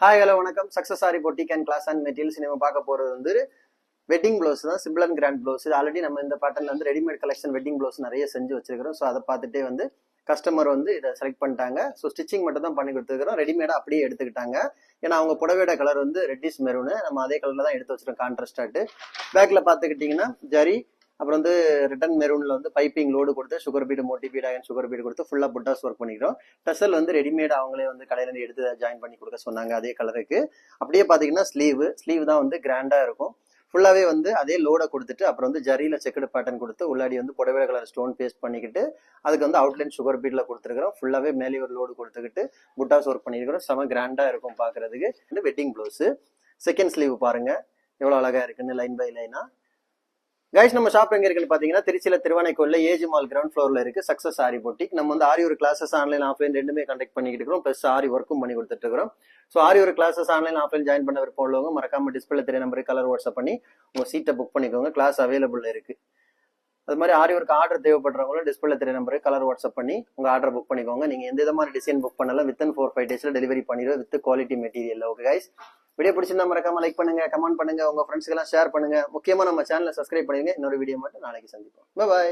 Hi hello வணக்கம். Success saree boutique and class and materials நம்ம பார்க்க போகிறது வந்து வெட்டிங் ப்ளவுஸ் தான். Simple and grand blouse. Already நம்ம இந்த பேட்டர்ல வந்து ரெடிமேட் கலெக்ஷன் வெட்டிங் ப்ளவுஸ் நிறைய செஞ்சு வச்சிருக்கிறோம். ஸோ அதை பார்த்துட்டே வந்து கஸ்டமர் வந்து இதை செலக்ட் பண்ணிட்டாங்க. ஸோ ஸ்டிச்சிங் மட்டும் தான் பண்ணி கொடுத்துருக்கிறோம். ரெடிமேடா அப்படியே எடுத்துக்கிட்டாங்க. ஏன்னா அவங்க புடவையோட கலர் வந்து ரெட்டிஷ் மெரூனு, நம்ம அதே கலர்ல தான் எடுத்து வச்சிருக்கோம் கான்ட்ராஸ்டாட்டு. பேக்ல பார்த்துக்கிட்டிங்கன்னா ஜரி, அப்புறம் வந்து ரிட்டன் மெரூன்ல வந்து பைப்பிங் லோடு கொடுத்து sugar bead, Moti beat, iron sugar bead கொடுத்து ஃபுல்லா புட்டாஸ் ஒர்க் பண்ணிக்கிறோம். டசல் வந்து ரெடிமேட் அவங்களே வந்து கடையில இருந்து எடுத்து ஜாயின் பண்ணி கொடுக்க சொன்னாங்க அதே கலருக்கு. அப்படியே பாத்தீங்கன்னா ஸ்லீவ் தான் வந்து கிராண்டா இருக்கும். ஃபுல்லாவே வந்து அதே லோடை கொடுத்துட்டு அப்புறம் வந்து ஜரியில செக்குடு பேட்டர்ன் கொடுத்து உள்ளாடி வந்து புடவை கலர் ஸ்டோன் பேஸ்ட் பண்ணிக்கிட்டு அதுக்கு வந்து அவுட்லைன் சுகர் பீட்ல கொடுத்துருக்கிறோம். ஃபுல்லாவே மேலே ஒரு லோடு கொடுத்துக்கிட்டு புட்டாஸ் ஒர்க் பண்ணிருக்கிறோம். செம கிராண்டா இருக்கும் பாக்குறதுக்கு. வந்து வெட்டிங் ப்ளவுஸ். செகண்ட் ஸ்லீவ் பாருங்க எவ்வளவு அழகா இருக்குன்னு, லைன் பை லைனா. கைஸ், நம்ம ஷாப் எங்க இருக்குன்னு பாத்தீங்கன்னா திருச்சியில திருவானைக்கோல்ல ஏஜி மால் கிரவுண்ட் ஃப்ளோர்ல இருக்கு சக்சஸ் ஆரி பொட்டிக். நம்ம வந்து ஆரி ஒரு கிளாஸஸ் ஆன்லைன் ஆஃப்லைன் ரெண்டுமே கண்டக்ட் பண்ணிக்கிட்டு இருக்கோம். பிளஸ் ஆரி ஒர்க்கும் பண்ணி கொடுத்துட்டு இருக்கிறோம். ஸோ ஆரி ஒரு கிளாஸஸ் ஆன்லைன் ஆஃப்லைன் ஜாயின் பண்ண விருப்பம் உள்ளவங்க மறக்காம டிஸ்பிளே தெரிய நம்பருக்கு கலர் வாட்ஸ்அப் பண்ணி உங்க சீட்டை புக் பண்ணிக்கோங்க. கிளாஸ் அவைலபிள் இருக்கு. அது மாதிரி ஆரி ஒர்க் ஆர்டர் தேவைப்படுறவங்களும் டிஸ்பிளே தெரிய நம்பருக்கு கலர் வாட்ஸ்அப் பண்ணி உங்க ஆர்டர் புக் பண்ணிக்கோங்க. நீங்க எந்த விதமான டிசைன் புக் பண்ணலாம் வித்தின் 4-5 டேஸ்ல டெலிவரி பண்ணிடுவோம் with quality material. Okay guys, video பிடிச்சிருந்தா மறக்காம லைக் பண்ணுங்க, கமெண்ட் பண்ணுங்க, உங்க ஃப்ரெண்ட்ஸ்க்கு எல்லாம் ஷேர் பண்ணுங்க. முக்கியமா நம்ம சேனலை சப்ஸ்கிரைப் பண்ணுங்க. இன்னொரு வீடியோ மட்டும் நாளைக்கு சந்திப்போம். பாய்.